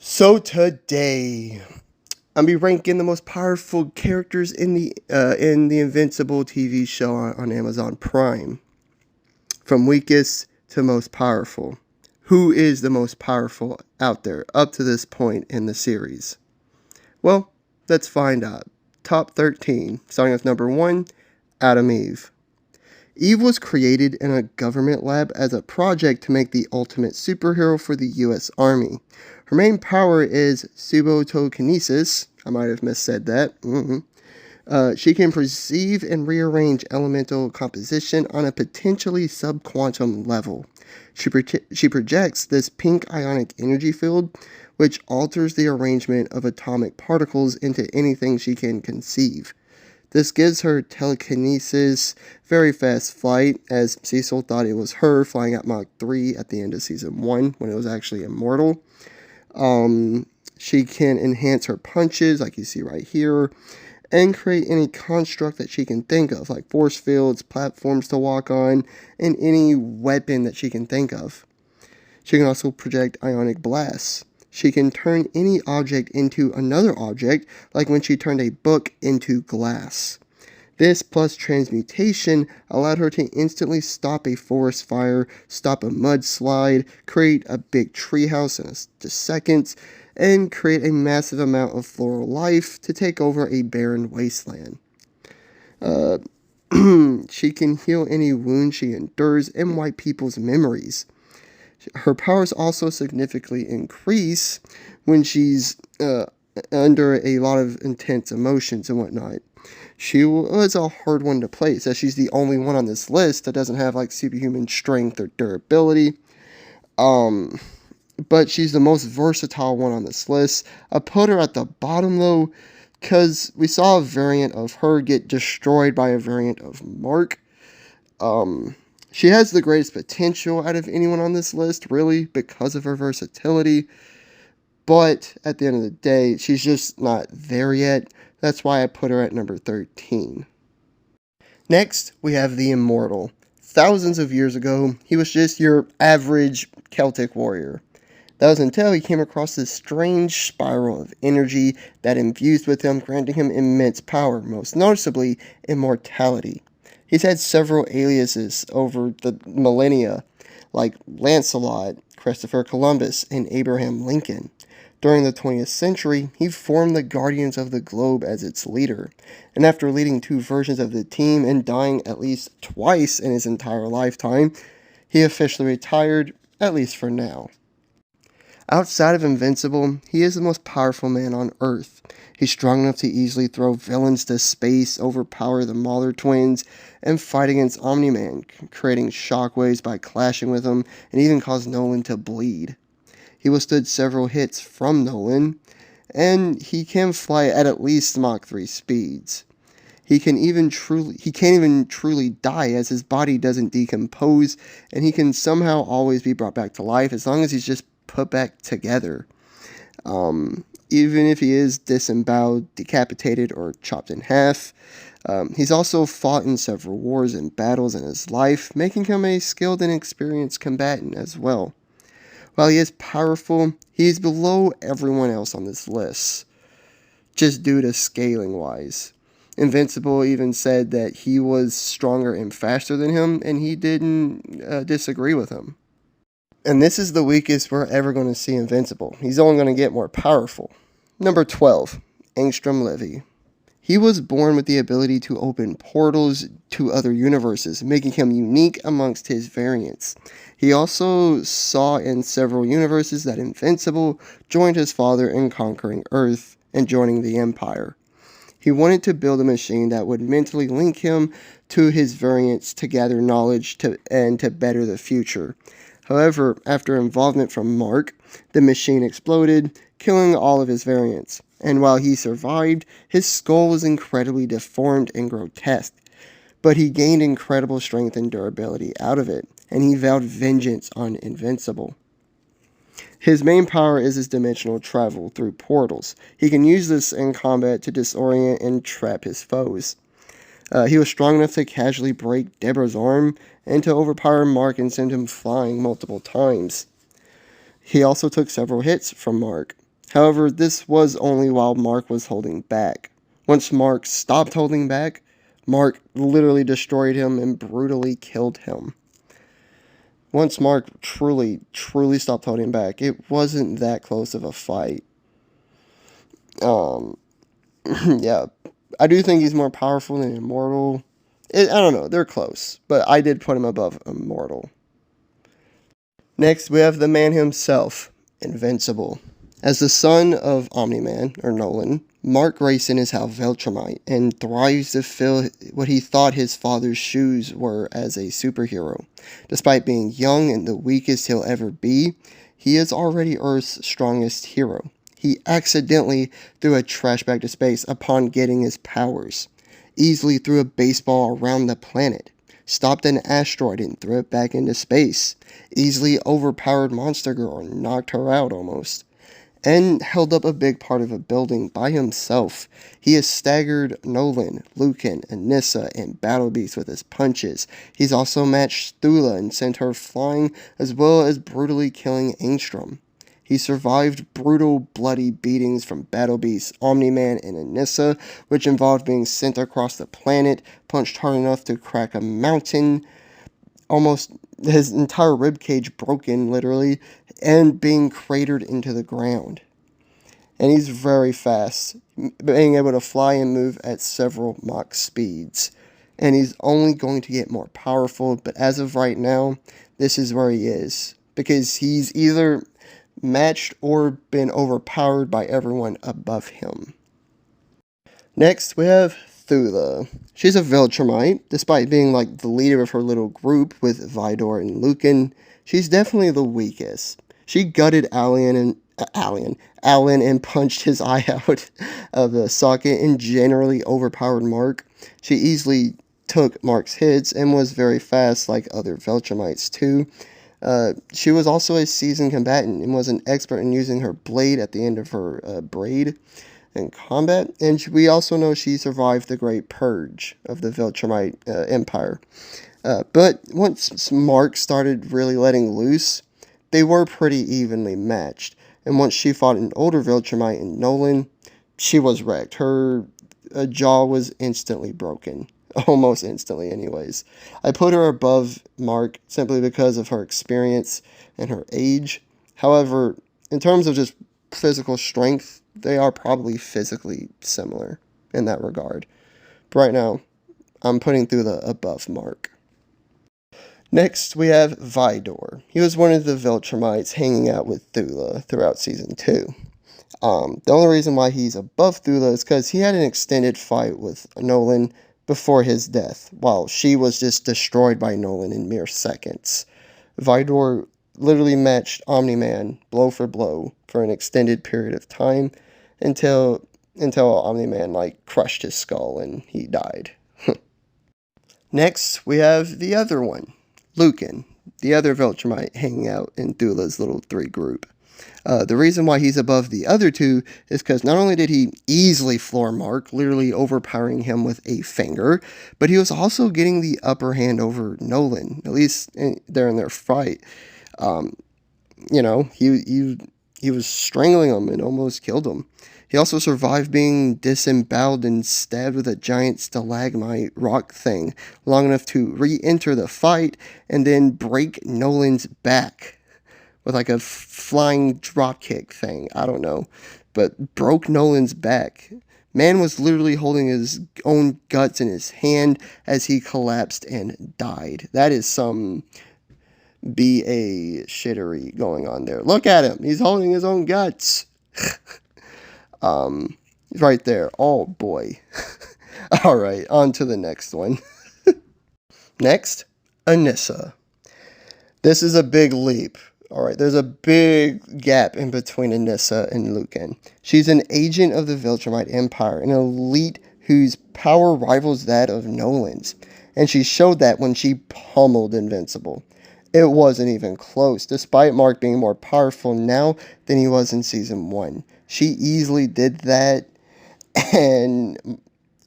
So today, I'll be ranking the most powerful characters in the Invincible TV show on Amazon Prime, from weakest to most powerful. Who is the most powerful out there up to this point in the series? Well, let's find out. Top 13, starting with number 1, Adam Eve. Eve was created in a government lab as a project to make the ultimate superhero for the US Army. Her main power is subotokinesis. I might have missaid that. She can perceive and rearrange elemental composition on a potentially subquantum level. She projects this pink ionic energy field, which alters the arrangement of atomic particles into anything she can conceive. This gives her telekinesis, very fast flight, as Cecil thought it was her flying at Mach 3 at the end of Season 1 when it was actually immortal. She can enhance her punches, like you see right here, and create any construct that she can think of, like force fields, platforms to walk on, and any weapon that she can think of. She can also project ionic blasts. She can turn any object into another object, like when she turned a book into glass. This plus transmutation allowed her to instantly stop a forest fire, stop a mudslide, create a big treehouse in just seconds, and create a massive amount of floral life to take over a barren wasteland. She can heal any wound she endures and wipe people's memories. Her powers also significantly increase when she's under a lot of intense emotions and whatnot. She was a hard one to place, as she's the only one on this list that doesn't have like superhuman strength or durability. But she's the most versatile one on this list. I put her at the bottom though, because we saw a variant of her get destroyed by a variant of Mark. She has the greatest potential out of anyone on this list, really, because of her versatility. But at the end of the day, she's just not there yet. That's why I put her at number 13. Next, we have the Immortal. Thousands of years ago, he was just your average Celtic warrior. That was until he came across this strange spiral of energy that infused with him, granting him immense power, most noticeably immortality. He's had several aliases over the millennia, like Lancelot, Christopher Columbus, and Abraham Lincoln. During the 20th century, he formed the Guardians of the Globe as its leader, and after leading 2 versions of the team and dying at least twice in his entire lifetime, he officially retired, at least for now. Outside of Invincible, he is the most powerful man on Earth. He's strong enough to easily throw villains to space, overpower the Mauler twins, and fight against Omni-Man, creating shockwaves by clashing with him, and even cause Nolan to bleed. He withstood several hits from Nolan, and he can fly at least Mach 3 speeds. He can't even truly die, as his body doesn't decompose, and he can somehow always be brought back to life as long as he's just put back together. Even if he is disemboweled, decapitated, or chopped in half. He's also fought in several wars and battles in his life, making him a skilled and experienced combatant as well. While he is powerful, he is below everyone else on this list, just due to scaling wise. Invincible even said that he was stronger and faster than him, and he didn't disagree with him. And this is the weakest we're ever going to see Invincible. He's only going to get more powerful. Number 12, Angstrom Levy. He was born with the ability to open portals to other universes, making him unique amongst his variants. He also saw in several universes that Invincible joined his father in conquering Earth and joining the Empire. He wanted to build a machine that would mentally link him to his variants to gather knowledge and to better the future. However, after involvement from Mark, the machine exploded, killing all of his variants. And while he survived, his skull was incredibly deformed and grotesque. But he gained incredible strength and durability out of it, and he vowed vengeance on Invincible. His main power is his dimensional travel through portals. He can use this in combat to disorient and trap his foes. He was strong enough to casually break Deborah's arm and to overpower Mark and send him flying multiple times. He also took several hits from Mark. However, this was only while Mark was holding back. Once Mark stopped holding back, Mark literally destroyed him and brutally killed him. Once Mark truly stopped holding back, it wasn't that close of a fight. Um, yeah, I do think he's more powerful than Immortal. I don't know, they're close, but I did put him above Immortal. Next, we have the man himself, Invincible. As the son of Omni-Man, or Nolan, Mark Grayson is how Viltrumite and thrives to fill what he thought his father's shoes were as a superhero. Despite being young and the weakest he'll ever be, he is already Earth's strongest hero. He accidentally threw a trash bag to space upon getting his powers, easily threw a baseball around the planet, stopped an asteroid and threw it back into space, easily overpowered Monster Girl and knocked her out almost, and held up a big part of a building by himself. He has staggered Nolan, Lucan, Anissa, and Battle Beast with his punches. He's also matched Thula and sent her flying, as well as brutally killing Angstrom. He survived brutal, bloody beatings from Battle Beast, Omni-Man, and Anissa, which involved being sent across the planet, punched hard enough to crack a mountain, almost his entire ribcage broken, literally, and being cratered into the ground. And he's very fast, being able to fly and move at several Mach speeds. And he's only going to get more powerful, but as of right now, this is where he is. Because he's either matched or been overpowered by everyone above him. Next, we have Thula. She's a Viltrumite. Despite being like the leader of her little group with Vidor and Lucan, she's definitely the weakest. She gutted Alan and punched his eye out of the socket and generally overpowered Mark. She easily took Mark's hits and was very fast like other Viltrumites too. She was also a seasoned combatant and was an expert in using her blade at the end of her braid in combat. And we also know she survived the Great Purge of the Viltrumite Empire. But once Mark started really letting loose, they were pretty evenly matched. And once she fought an older Viltrumite in Nolan, she was wrecked. Her jaw was instantly broken. Almost instantly, anyways. I put her above Mark simply because of her experience and her age. However, in terms of just physical strength, they are probably physically similar in that regard. But right now, I'm putting Thula above Mark. Next, we have Vidor. He was one of the Viltrumites hanging out with Thula throughout Season 2. The only reason why he's above Thula is because he had an extended fight with Nolan before his death, while she was just destroyed by Nolan in mere seconds. Vidor literally matched Omni-Man blow for an extended period of time until Omni-Man like crushed his skull and he died. Next, we have the other one, Lucan, the other Viltrumite hanging out in Thula's little 3 group. The reason why he's above the other two is because not only did he easily floor Mark, literally overpowering him with a finger, but he was also getting the upper hand over Nolan, at least there in their fight. He was strangling him and almost killed him. He also survived being disemboweled and stabbed with a giant stalagmite rock thing long enough to re-enter the fight and then break Nolan's back with like a flying dropkick thing. I don't know. But broke Nolan's back. Man was literally holding his own guts in his hand as he collapsed and died. That is some BA shittery going on there. Look at him. He's holding his own guts. Right there. Oh boy. All right, on to the next one. Next, Anissa. This is a big leap. Alright, there's a big gap in between Anissa and Lucan. She's an agent of the Viltrumite Empire, an elite whose power rivals that of Nolan's. And she showed that when she pummeled Invincible. It wasn't even close, despite Mark being more powerful now than he was in Season 1. She easily did that and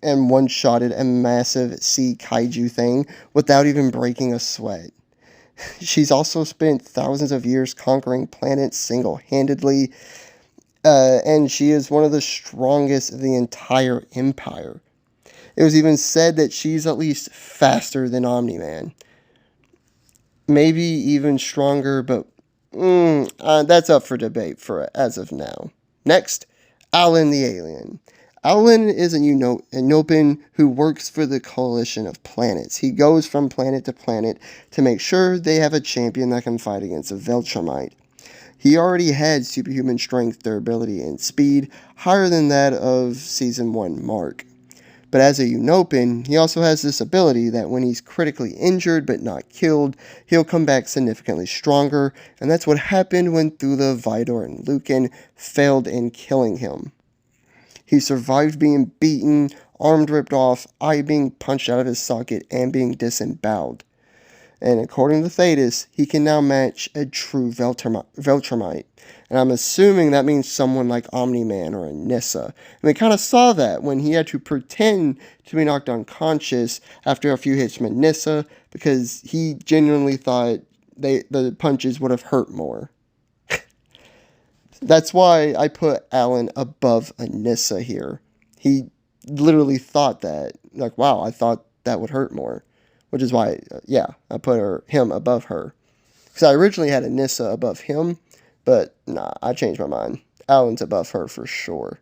one-shotted a massive sea kaiju thing without even breaking a sweat. She's also spent thousands of years conquering planets single-handedly. And she is one of the strongest of the entire Empire. It was even said that she's at least faster than Omni-Man. Maybe even stronger, but that's up for debate for as of now. Next, Alan the Alien. Alan is a Unopan who works for the Coalition of Planets. He goes from planet to planet to make sure they have a champion that can fight against a Viltrumite. He already had superhuman strength, durability, and speed, higher than that of Season 1 Mark. But as a Unopan, he also has this ability that when he's critically injured but not killed, he'll come back significantly stronger, and that's what happened when Thula, Vidor, and Lucan failed in killing him. He survived being beaten, arm ripped off, eye being punched out of his socket, and being disemboweled. And according to Thetis, he can now match a true Viltrumite. And I'm assuming that means someone like Omni-Man or Anissa. And we kind of saw that when he had to pretend to be knocked unconscious after a few hits from Anissa because he genuinely thought the punches would have hurt more. That's why I put Alan above Anissa here. He literally thought that. Like, wow, I thought that would hurt more. Which is why, I put him above her. Because I originally had Anissa above him, but nah, I changed my mind. Alan's above her for sure.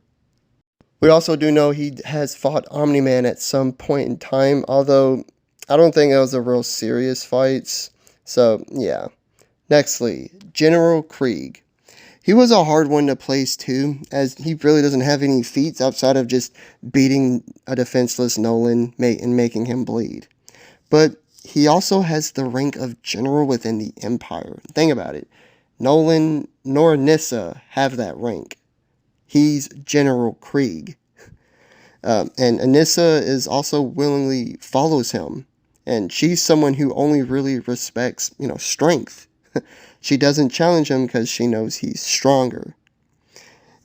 We also do know he has fought Omni-Man at some point in time, although I don't think it was a real serious fights. So, yeah. Nextly, General Krieg. He was a hard one to place too, as he really doesn't have any feats outside of just beating a defenseless Nolan and making him bleed. But he also has the rank of general within the Empire. Think about it. Nolan nor Nissa have that rank. He's General Krieg. And Anissa is also willingly follows him. And she's someone who only really respects, strength. She doesn't challenge him because she knows he's stronger.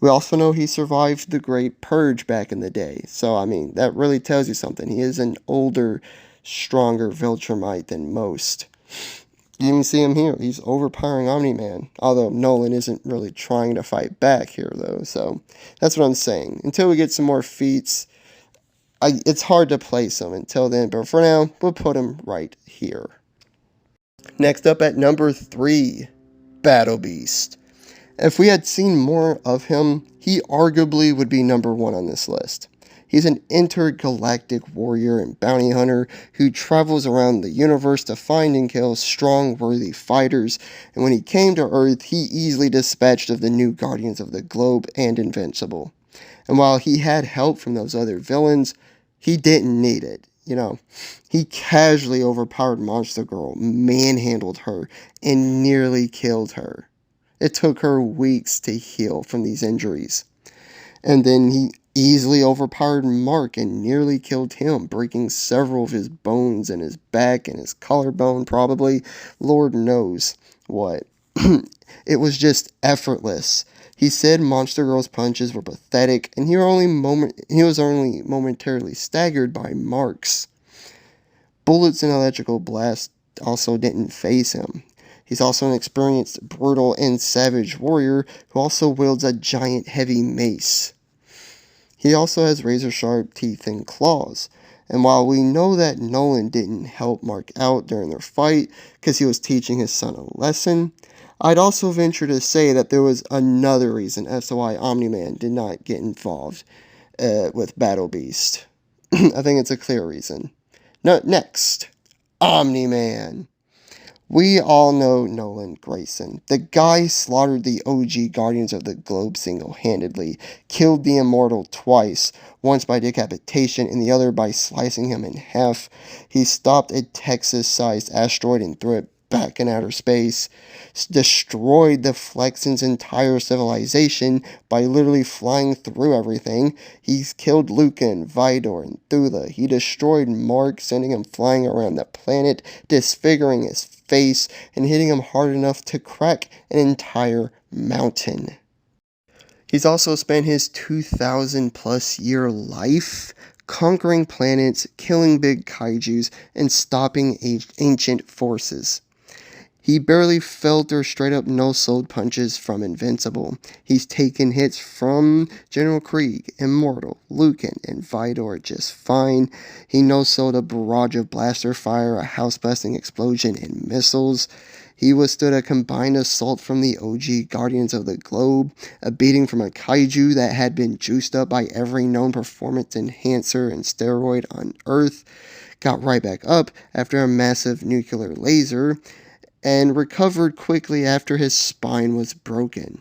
We also know he survived the Great Purge back in the day. So, that really tells you something. He is an older, stronger Viltrumite than most. You even see him here. He's overpowering Omni-Man. Although Nolan isn't really trying to fight back here, though. So, that's what I'm saying. Until we get some more feats, it's hard to place him until then. But for now, we'll put him right here. Next up at number 3, Battle Beast. If we had seen more of him, he arguably would be number 1 on this list. He's an intergalactic warrior and bounty hunter who travels around the universe to find and kill strong, worthy fighters, and when he came to Earth, he easily dispatched of the new Guardians of the Globe and Invincible. And while he had help from those other villains, he didn't need it. He casually overpowered Monster Girl, manhandled her, and nearly killed her. It took her weeks to heal from these injuries. And then he easily overpowered Mark and nearly killed him, breaking several of his bones in his back and his collarbone, probably. Lord knows what. It was just effortless. He said Monster Girl's punches were pathetic, and he was only momentarily staggered by Mark's. Bullets and electrical blasts also didn't faze him. He's also an experienced, brutal, and savage warrior who also wields a giant heavy mace. He also has razor-sharp teeth and claws. And while we know that Nolan didn't help Mark out during their fight because he was teaching his son a lesson, I'd also venture to say that there was another reason as to why Omni-Man did not get involved with Battle Beast. I think it's a clear reason. Next, Omni-Man. We all know Nolan Grayson. The guy slaughtered the OG Guardians of the Globe single-handedly, killed the Immortal twice, once by decapitation and the other by slicing him in half. He stopped a Texas-sized asteroid and threw it back in outer space, destroyed the Flexen's entire civilization by literally flying through everything. He's killed Lucan, Vidor, and Thula. He destroyed Mark, sending him flying around the planet, disfiguring his face, and hitting him hard enough to crack an entire mountain. He's also spent his 2,000 plus year life conquering planets, killing big kaijus, and stopping ancient forces. He barely felt or straight up no-sold punches from Invincible. He's taken hits from General Krieg, Immortal, Lucan, and Vidor just fine. He no-sold a barrage of blaster fire, a house-blasting explosion, and missiles. He withstood a combined assault from the OG Guardians of the Globe, a beating from a kaiju that had been juiced up by every known performance enhancer and steroid on Earth, got right back up after a massive nuclear laser, and recovered quickly after his spine was broken.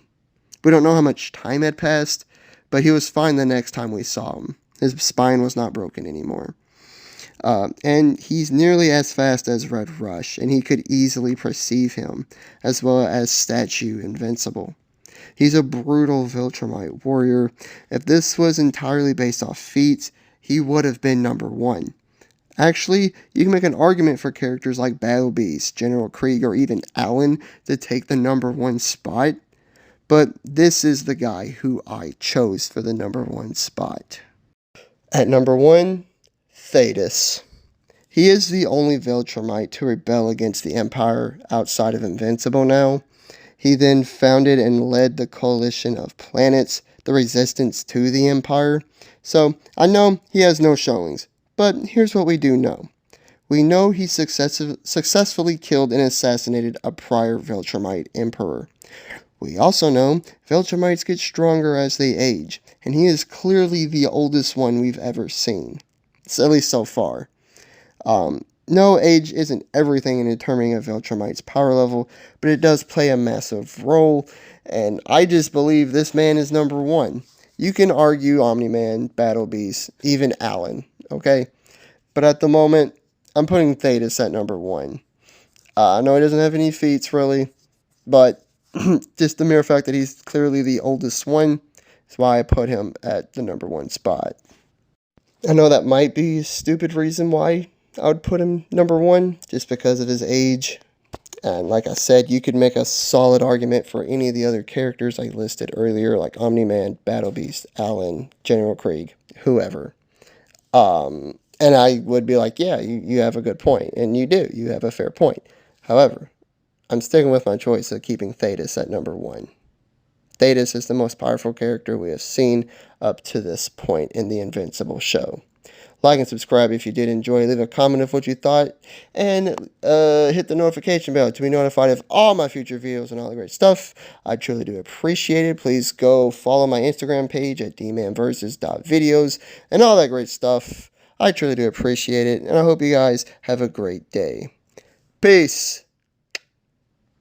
We don't know how much time had passed, but he was fine the next time we saw him. His spine was not broken anymore. And he's nearly as fast as Red Rush, and he could easily perceive him, as well as Statue Invincible. He's a brutal Viltrumite warrior. If this was entirely based off feats, he would have been number 1. Actually, you can make an argument for characters like Battle Beast, General Krieg, or even Alan to take the number 1 spot, but this is the guy who I chose for the number 1 spot. At number 1, Thetis. He is the only Viltrumite to rebel against the Empire outside of Invincible now. He then founded and led the coalition of planets, the resistance to the Empire. So, I know he has no showings, but here's what we do know. We know he successfully killed and assassinated a prior Viltrumite emperor. We also know Viltrumites get stronger as they age, and he is clearly the oldest one we've ever seen. At least so far. No, age isn't everything in determining a Viltrumite's power level, but it does play a massive role, and I just believe this man is number 1. You can argue Omni-Man, Battle Beast, even Alan, okay? But at the moment, I'm putting Thetis at number 1. I know he doesn't have any feats, really, but just the mere fact that he's clearly the oldest one is why I put him at the number 1 spot. I know that might be a stupid reason why I would put him number 1, just because of his age. And like I said, you could make a solid argument for any of the other characters I listed earlier, like Omni-Man, Battle Beast, Alan, General Krieg, whoever. And I would be like, yeah, you have a good point. And you do. You have a fair point. However, I'm sticking with my choice of keeping Thetis at number 1. Thetis is the most powerful character we have seen up to this point in the Invincible show. Like and subscribe if you did enjoy. Leave a comment of what you thought. And hit the notification bell to be notified of all my future videos and all the great stuff. I truly do appreciate it. Please go follow my Instagram page at dmanversus.videos and all that great stuff. I truly do appreciate it. And I hope you guys have a great day. Peace.